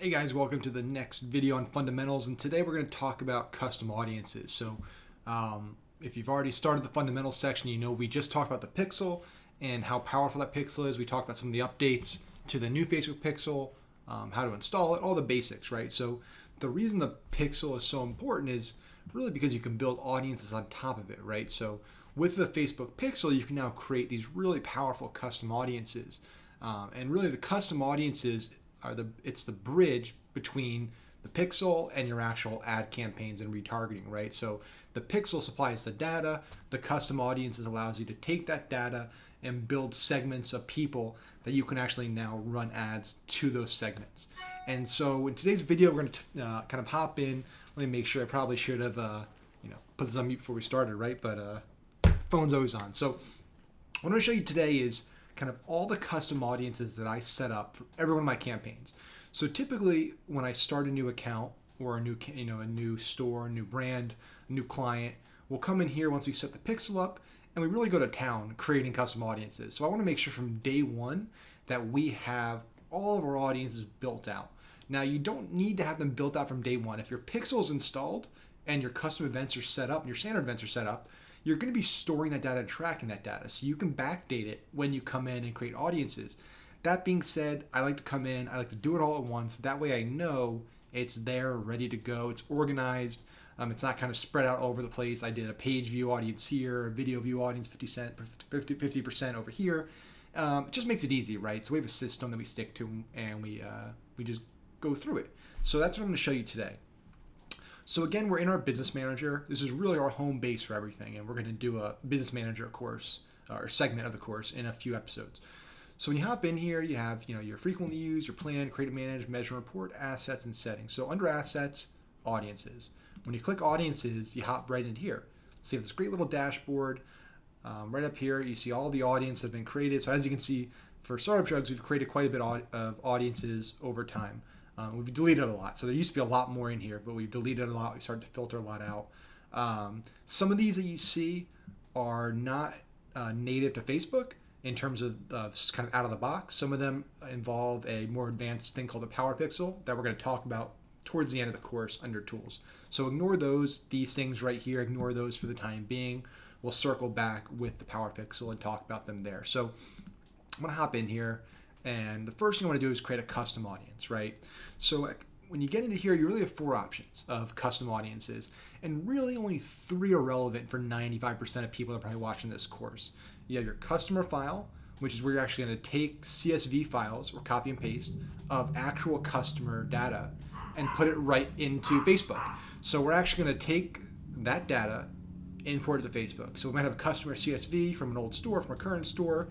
Hey guys, welcome to the next video on fundamentals, and today we're going to talk about custom audiences. If you've already started the fundamentals section, you know we just talked about the pixel and how powerful that pixel is. We talked about some of the updates to the new Facebook pixel, how to install it, all the basics, right? So the reason the pixel is so important is really because you can build audiences on top of it, right? So with the Facebook pixel, you can now create these really powerful custom audiences. And really the custom audiences it's the bridge between the pixel and your actual ad campaigns and retargeting, right? So the pixel supplies the data, the custom audiences allows you to take that data and build segments of people that you can actually now run ads to those segments. And so in today's video, we're going to kind of hop in. Let me make sure. I probably should have put this on mute before we started, right? But phone's always on. So what I'm going to show you today is kind of all the custom audiences that I set up for every one of my campaigns. So typically when I start a new account or a new store, a new brand, a new client, we'll come in here once we set the pixel up and we really go to town creating custom audiences. So I want to make sure from day one that we have all of our audiences built out. Now you don't need to have them built out from day one. If your pixel is installed and your custom events are set up and your standard events are set up, you're going to be storing that data and tracking that data. So you can backdate it when you come in and create audiences. That being said, I like to come in, I like to do it all at once. That way I know it's there, ready to go. It's organized. It's not kind of spread out over the place. I did a page view audience here, a video view audience 50% over here. It just makes it easy, right? So we have a system that we stick to and we just go through it. So that's what I'm going to show you today. So again, we're in our business manager. This is really our home base for everything, and we're going to do a business manager course or segment of the course in a few episodes. So when you hop in here, you have your frequently used, your plan, create, manage, measure, report, assets, and settings. So under assets, audiences. When you click audiences, you hop right into here. So you have this great little dashboard. Right up here, you see all the audiences that have been created. So as you can see, for Startup Drugs, we've created quite a bit of audiences over time. We've deleted a lot. So there used to be a lot more in here, but we've deleted a lot. We started to filter a lot out. Some of these that you see are not native to Facebook in terms of kind of out of the box. Some of them involve a more advanced thing called a Power Pixel that we're going to talk about towards the end of the course under tools. So ignore these things right here. Ignore those for the time being. We'll circle back with the Power Pixel and talk about them there. So I'm going to hop in here. And the first thing I want to do is create a custom audience, right? So when you get into here, you really have 4 options of custom audiences, and really only 3 are relevant for 95% of people that are probably watching this course. You have your customer file, which is where you're actually going to take CSV files or copy and paste of actual customer data and put it right into Facebook. So we're actually going to take that data, import it to Facebook. So we might have a customer CSV from an old store, from a current store,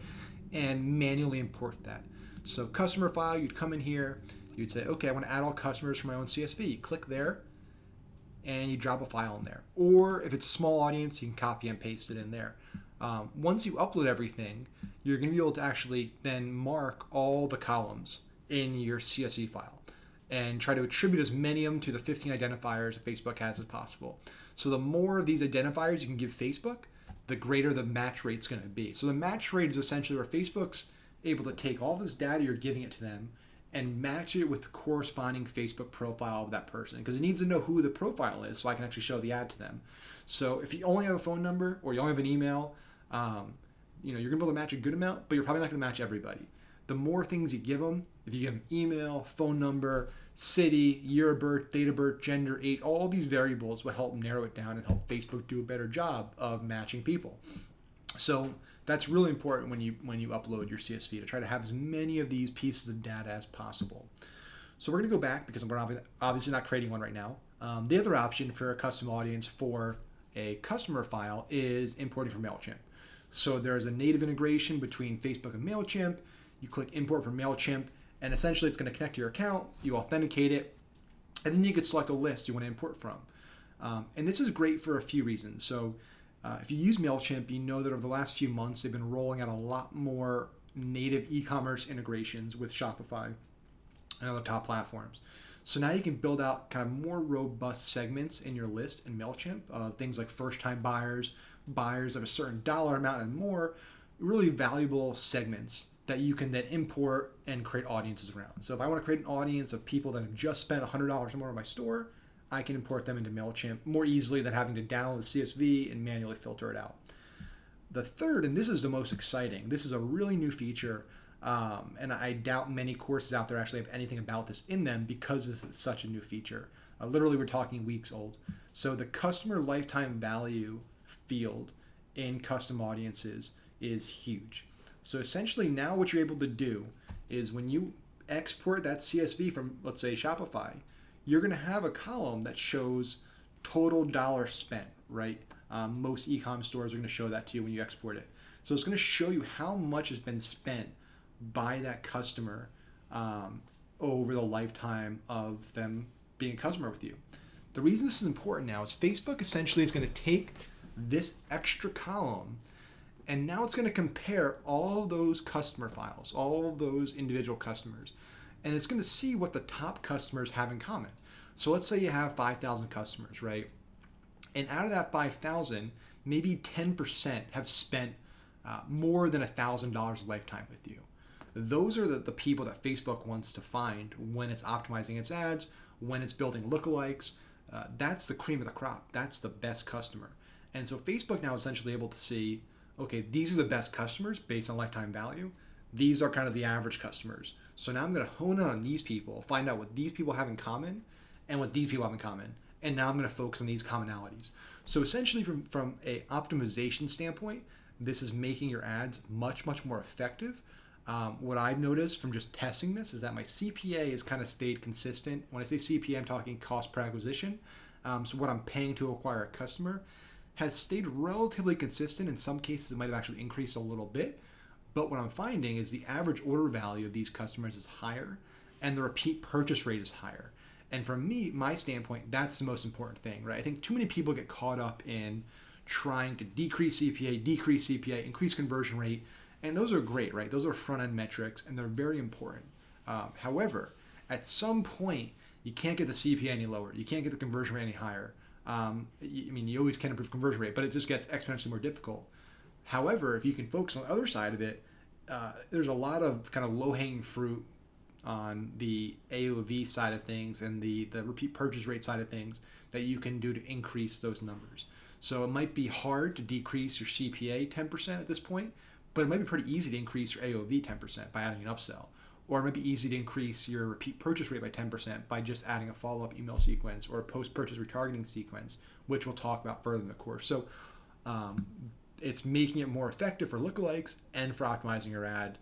and manually import that. So customer file, you'd come in here, you'd say, okay, I want to add all customers from my own CSV. You click there, and you drop a file in there. Or if it's a small audience, you can copy and paste it in there. Once you upload everything, you're going to be able to actually then mark all the columns in your CSV file and try to attribute as many of them to the 15 identifiers that Facebook has as possible. So the more of these identifiers you can give Facebook, the greater the match rate's going to be. So the match rate is essentially where Facebook's able to take all this data you're giving it to them and match it with the corresponding Facebook profile of that person, because it needs to know who the profile is so I can actually show the ad to them. So if you only have a phone number or you only have an email, you're going to be able to match a good amount, but you're probably not going to match everybody. The more things you give them, if you give them email, phone number, city, year of birth, date of birth, gender, age, all these variables will help narrow it down and help Facebook do a better job of matching people. So that's really important when you upload your CSV, to try to have as many of these pieces of data as possible. So we're going to go back because we're obviously not creating one right now. The other option for a custom audience for a customer file is importing from MailChimp. So there's a native integration between Facebook and MailChimp. You click import from MailChimp, and essentially it's going to connect to your account. You authenticate it, and then you can select a list you want to import from. And this is great for a few reasons. So if you use MailChimp, you know that over the last few months, they've been rolling out a lot more native e-commerce integrations with Shopify and other top platforms. So now you can build out kind of more robust segments in your list in MailChimp, things like first-time buyers, buyers of a certain dollar amount and more, really valuable segments that you can then import and create audiences around. So if I want to create an audience of people that have just spent $100 or more on my store, I can import them into MailChimp more easily than having to download the CSV and manually filter it out. The third, and this is the most exciting, this is a really new feature, and I doubt many courses out there actually have anything about this in them because this is such a new feature. Literally, we're talking weeks old. So the customer lifetime value field in custom audiences is huge. So essentially now what you're able to do is when you export that CSV from, let's say, Shopify, you're going to have a column that shows total dollars spent, right? Most e-com stores are going to show that to you when you export it. So it's going to show you how much has been spent by that customer over the lifetime of them being a customer with you. The reason this is important now is Facebook essentially is going to take this extra column and now it's going to compare all of those customer files, all of those individual customers, and it's going to see what the top customers have in common. So let's say you have 5,000 customers, right? And out of that 5,000, maybe 10% have spent more than $1,000 lifetime with you. Those are the people that Facebook wants to find when it's optimizing its ads, when it's building lookalikes. That's the cream of the crop. That's the best customer. And so Facebook now is essentially able to see, okay, these are the best customers based on lifetime value. These are kind of the average customers. So now I'm going to hone in on these people, find out what these people have in common and what these people have in common. And now I'm going to focus on these commonalities. So essentially from a optimization standpoint, this is making your ads much, much more effective. What I've noticed from just testing this is that my CPA has kind of stayed consistent. When I say CPA, I'm talking cost per acquisition. So what I'm paying to acquire a customer has stayed relatively consistent. In some cases, it might have actually increased a little bit. But what I'm finding is the average order value of these customers is higher and the repeat purchase rate is higher. And from me, my standpoint, that's the most important thing, right? I think too many people get caught up in trying to decrease CPA, increase conversion rate. And those are great, right? Those are front-end metrics and they're very important. However, at some point, you can't get the CPA any lower. You can't get the conversion rate any higher. You always can improve conversion rate, but it just gets exponentially more difficult. However, if you can focus on the other side of it, there's a lot of kind of low-hanging fruit on the AOV side of things and the repeat purchase rate side of things that you can do to increase those numbers. So it might be hard to decrease your CPA 10% at this point, but it might be pretty easy to increase your AOV 10% by adding an upsell. Or it might be easy to increase your repeat purchase rate by 10% by just adding a follow-up email sequence or a post-purchase retargeting sequence, which we'll talk about further in the course. So it's making it more effective for lookalikes and for optimizing your ad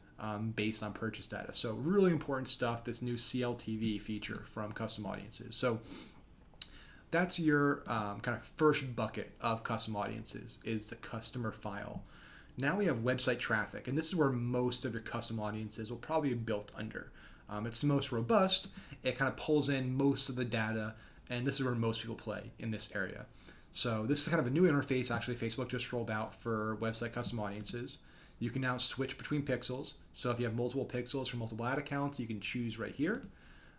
based on purchase data. So really important stuff, this new CLTV feature from Custom Audiences. So that's your kind of first bucket of Custom Audiences is the customer file. Now we have website traffic, and this is where most of your custom audiences will probably be built under. It's the most robust. It kind of pulls in most of the data, and this is where most people play in this area. So this is kind of a new interface. Actually, Facebook just rolled out for website custom audiences. You can now switch between pixels. So if you have multiple pixels for multiple ad accounts, you can choose right here.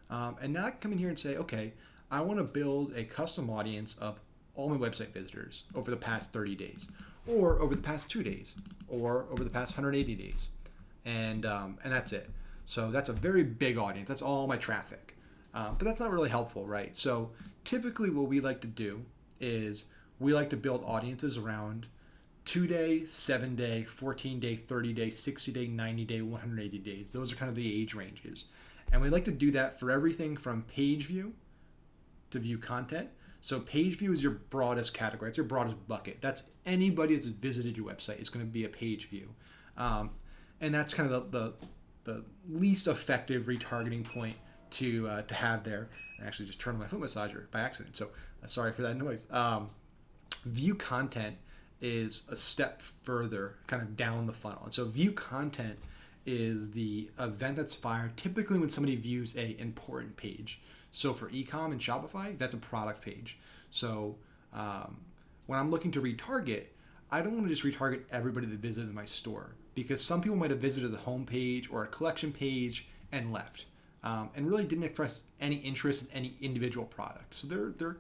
And now I can come in here and say, okay, I want to build a custom audience of all my website visitors over the past 30 days. Or over the past 2 days, or over the past 180 days, and that's it. So that's a very big audience. That's all my traffic, but that's not really helpful, right? So typically, what we like to do is we like to build audiences around 2-day, 7-day, 14-day, 30-day, 60-day, 90-day, 180 days. Those are kind of the age ranges, and we like to do that for everything from page view to view content. So page view is your broadest category. It's your broadest bucket. That's anybody that's visited your website is going to be a page view. And that's kind of the least effective retargeting point to have there. I actually just turned on my foot massager by accident, so sorry for that noise. View content is a step further kind of down the funnel. And so view content is the event that's fired typically when somebody views a important page. So for ecom and Shopify, that's a product page. So when I'm looking to retarget, I don't want to just retarget everybody that visited my store because some people might have visited the home page or a collection page and left and really didn't express any interest in any individual product. So they're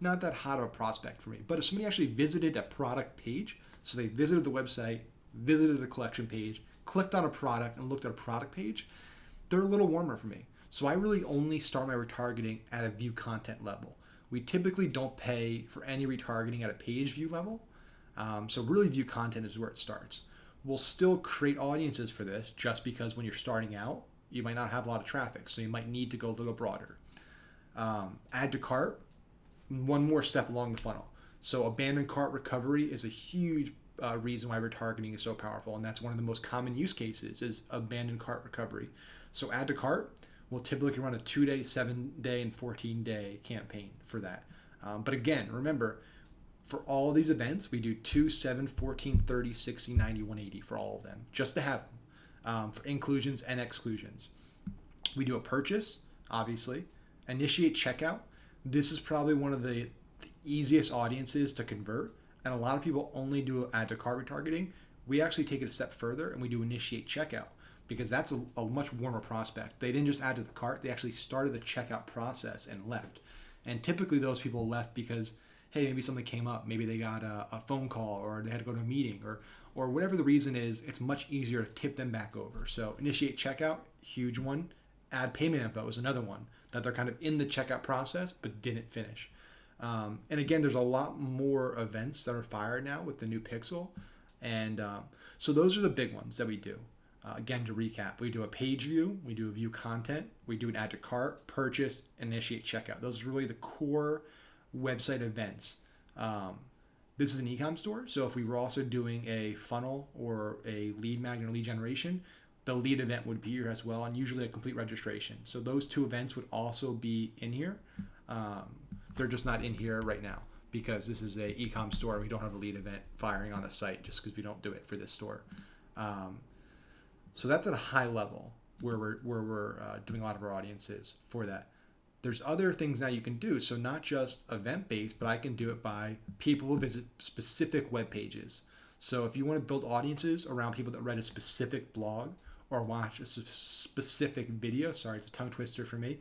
not that hot of a prospect for me. But if somebody actually visited a product page, so they visited the website, visited a collection page, clicked on a product and looked at a product page, they're a little warmer for me. So I really only start my retargeting at a view content level. We typically don't pay for any retargeting at a page view level. So really view content is where it starts. We'll still create audiences for this just because when you're starting out, you might not have a lot of traffic. So you might need to go a little broader. Add to cart, one more step along the funnel. So abandoned cart recovery is a huge reason why retargeting is so powerful. And that's one of the most common use cases is abandoned cart recovery. So add to cart, we'll typically run a 2-day, 7-day, and 14-day campaign for that. But again, remember, for all of these events, we do 2, 7, 14, 30, 60, 90, 180 for all of them, just to have them for inclusions and exclusions. We do a purchase, obviously. Initiate checkout. This is probably one of the easiest audiences to convert. And a lot of people only do add to cart retargeting. We actually take it a step further and we do initiate checkout because that's a much warmer prospect. They didn't just add to the cart, they actually started the checkout process and left. And typically those people left because, hey, maybe something came up. Maybe they got a phone call or they had to go to a meeting or whatever the reason is, it's much easier to tip them back over. So initiate checkout, huge one. Add payment info is another one that they're kind of in the checkout process but didn't finish. And again, there's a lot more events that are fired now with the new Pixel. And so those are the big ones that we do. Again, to recap, we do a page view, we do a view content, we do an add to cart, purchase, initiate checkout. Those are really the core website events. This is an e-com store. So if we were also doing a funnel or a lead magnet or lead generation, the lead event would be here as well, and usually a complete registration. So those two events would also be in here. They're just not in here right now because this is a e-com store and we don't have a lead event firing on the site just because we don't do it for this store. So that's at a high level where we're doing a lot of our audiences for that. There's other things that you can do. So not just event-based, but I can do it by people who visit specific web pages. So if you want to build audiences around people that read a specific blog or watch a specific video, sorry, it's a tongue twister for me,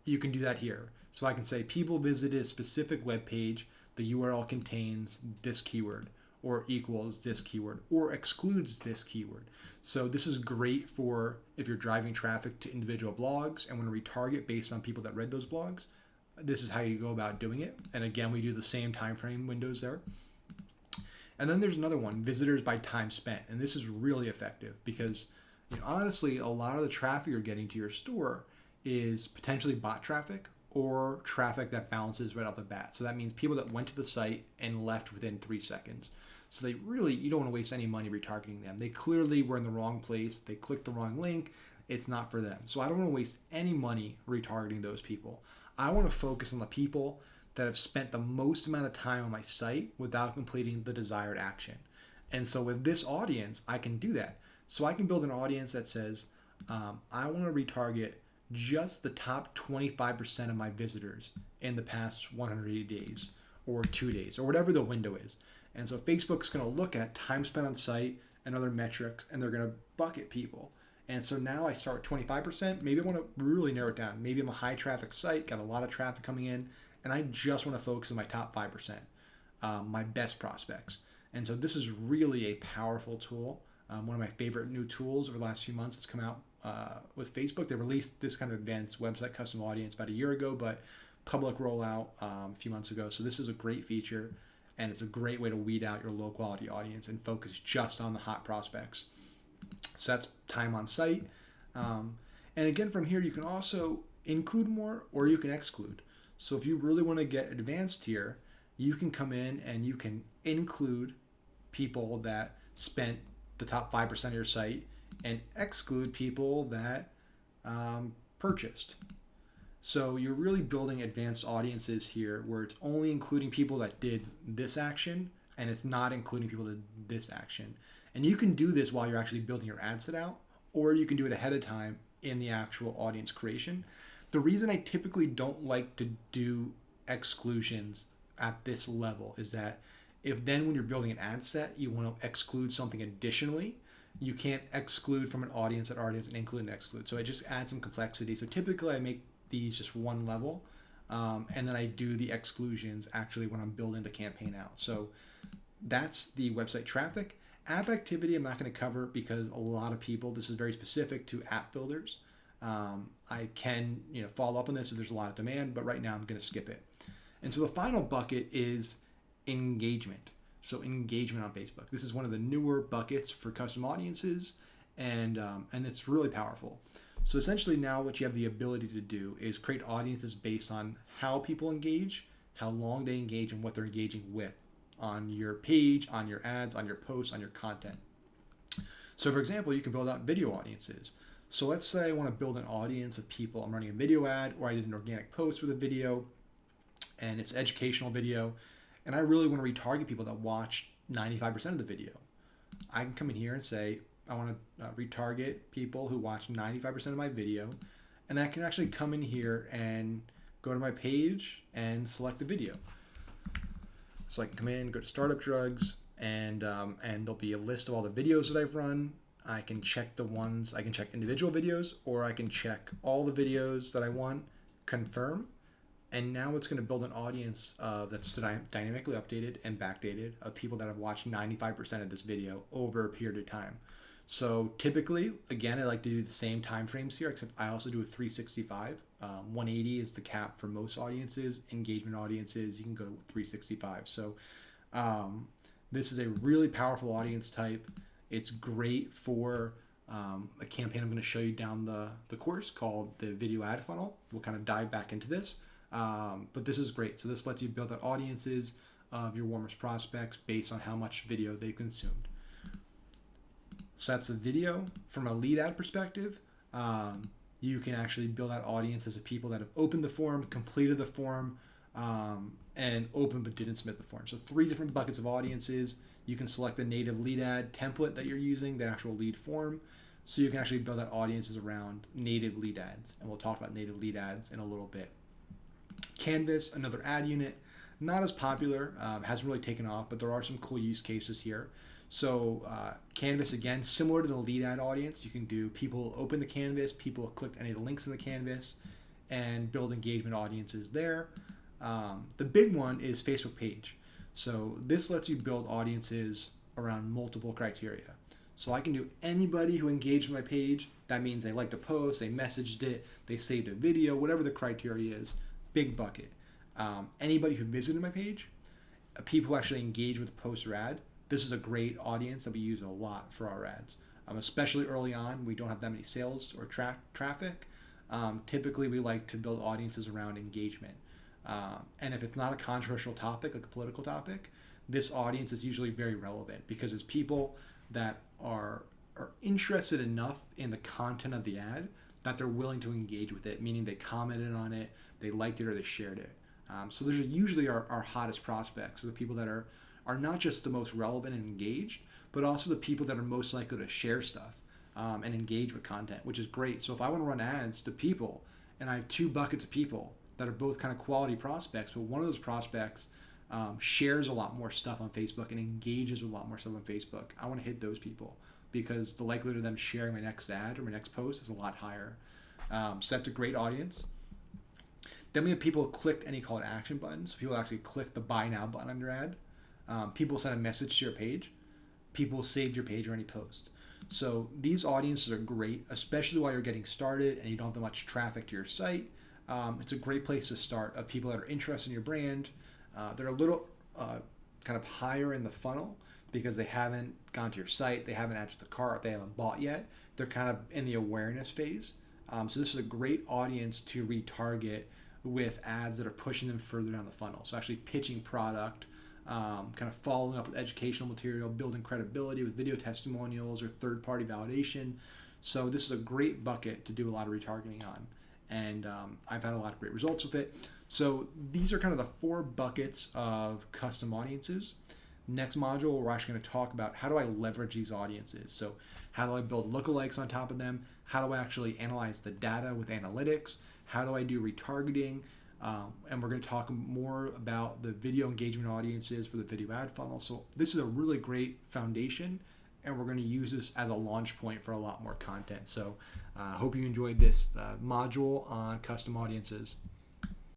you can do that here. So I can say people visited a specific web page, the URL contains this keyword or equals this keyword or excludes this keyword. So this is great for if you're driving traffic to individual blogs and want to retarget based on people that read those blogs. This is how you go about doing it. And again, we do the same time frame windows there. And then there's another one, visitors by time spent. And this is really effective because honestly, a lot of the traffic you're getting to your store is potentially bot traffic or traffic that bounces right off the bat. So that means people that went to the site and left within 3 seconds. So you don't want to waste any money retargeting them. They clearly were in the wrong place. They clicked the wrong link. It's not for them. So I don't want to waste any money retargeting those people. I want to focus on the people that have spent the most amount of time on my site without completing the desired action. And so with this audience, I can do that. So I can build an audience that says, I want to retarget just the top 25% of my visitors in the past 180 days or 2 days or whatever the window is. And so Facebook's going to look at time spent on site and other metrics, and they're going to bucket people. And so now I start with 25%. Maybe I want to really narrow it down. Maybe I'm a high traffic site, got a lot of traffic coming in, and I just want to focus on my top 5%, my best prospects. And so this is really a powerful tool. One of my favorite new tools over the last few months that's come out with Facebook. They released this kind of advanced website custom audience about a year ago, but public rollout a few months ago. So this is a great feature, and it's a great way to weed out your low quality audience and focus just on the hot prospects. So that's time on site. And again, from here, you can also include more or you can exclude. So if you really want to get advanced here, you can come in and you can include people that spent the top 5% of your site and exclude people that purchased. So you're really building advanced audiences here where it's only including people that did this action and it's not including people that did this action. And you can do this while you're actually building your ad set out, or you can do it ahead of time in the actual audience creation. The reason I typically don't like to do exclusions at this level is that if then when you're building an ad set, you want to exclude something additionally, you can't exclude from an audience that already has an include and exclude. So it just adds some complexity. So typically I make these just one level, and then I do the exclusions actually when I'm building the campaign out. So that's the website traffic. App activity I'm not going to cover because a lot of people, this is very specific to app builders. I can follow up on this if there's a lot of demand, but right now I'm going to skip it. And so the final bucket is engagement. So engagement on Facebook. This is one of the newer buckets for custom audiences, and it's really powerful. So essentially now what you have the ability to do is create audiences based on how people engage, how long they engage, and what they're engaging with on your page, on your ads, on your posts, on your content. So for example, you can build out video audiences. So let's say I want to build an audience of people. I'm running a video ad, or I did an organic post with a video, and it's educational video, and I really want to retarget people that watch 95% of the video. I can come in here and say, I want to retarget people who watch 95% of my video, and I can actually come in here and go to my page and select the video. So I can come in, go to Startup Drugs, and there'll be a list of all the videos that I've run. I can check I can check individual videos, or I can check all the videos that I want, confirm, and now it's going to build an audience that's dynamically updated and backdated of people that have watched 95% of this video over a period of time. So typically, again, I like to do the same time frames here, except I also do a 365. 180 is the cap for most audiences. Engagement audiences, you can go to 365. So this is a really powerful audience type. It's great for a campaign I'm going to show you down the course called the video ad funnel. We'll kind of dive back into this. But this is great. So this lets you build out audiences of your warmest prospects based on how much video they consumed. So that's the video. From a lead ad perspective, you can actually build out audiences of people that have opened the form, completed the form, and opened but didn't submit the form. So 3 different buckets of audiences. You can select the native lead ad template that you're using, the actual lead form. So you can actually build out audiences around native lead ads. And we'll talk about native lead ads in a little bit. Canvas, another ad unit, not as popular, hasn't really taken off, but there are some cool use cases here. So Canvas, again, similar to the lead ad audience, you can do people open the canvas, people clicked any of the links in the canvas, and build engagement audiences there. The big one is Facebook page. So this lets you build audiences around multiple criteria. So I can do anybody who engaged my page. That means they liked a post, they messaged it, they saved a video, whatever the criteria is. Big bucket. Anybody who visited my page, people who actually engage with the post or ad. This is a great audience that we use a lot for our ads, especially early on. We don't have that many sales or traffic. Typically, we like to build audiences around engagement. And if it's not a controversial topic, like a political topic, this audience is usually very relevant because it's people that are interested enough in the content of the ad that they're willing to engage with it, meaning they commented on it, they liked it, or they shared it. So those are usually our hottest prospects, so the people that are not just the most relevant and engaged, but also the people that are most likely to share stuff and engage with content, which is great. So if I want to run ads to people and I have 2 buckets of people that are both kind of quality prospects, but one of those prospects shares a lot more stuff on Facebook and engages with a lot more stuff on Facebook, I want to hit those people because the likelihood of them sharing my next ad or my next post is a lot higher. So that's a great audience. Then we have people who clicked any call to action buttons. So people actually click the buy now button on your ad. People send a message to your page. People saved your page or any post. So these audiences are great, especially while you're getting started and you don't have that much traffic to your site. It's a great place to start of people that are interested in your brand. They're a little kind of higher in the funnel because they haven't gone to your site, they haven't added to the cart, they haven't bought yet. They're kind of in the awareness phase. So this is a great audience to retarget with ads that are pushing them further down the funnel. So actually pitching product, kind of following up with educational material, building credibility with video testimonials or third-party validation. So this is a great bucket to do a lot of retargeting on. And I've had a lot of great results with it. So these are kind of the 4 buckets of custom audiences. Next module, we're actually going to talk about how do I leverage these audiences. So how do I build lookalikes on top of them? How do I actually analyze the data with analytics? How do I do retargeting? And we're going to talk more about the video engagement audiences for the video ad funnel. So this is a really great foundation, and we're going to use this as a launch point for a lot more content. So I hope you enjoyed this module on custom audiences.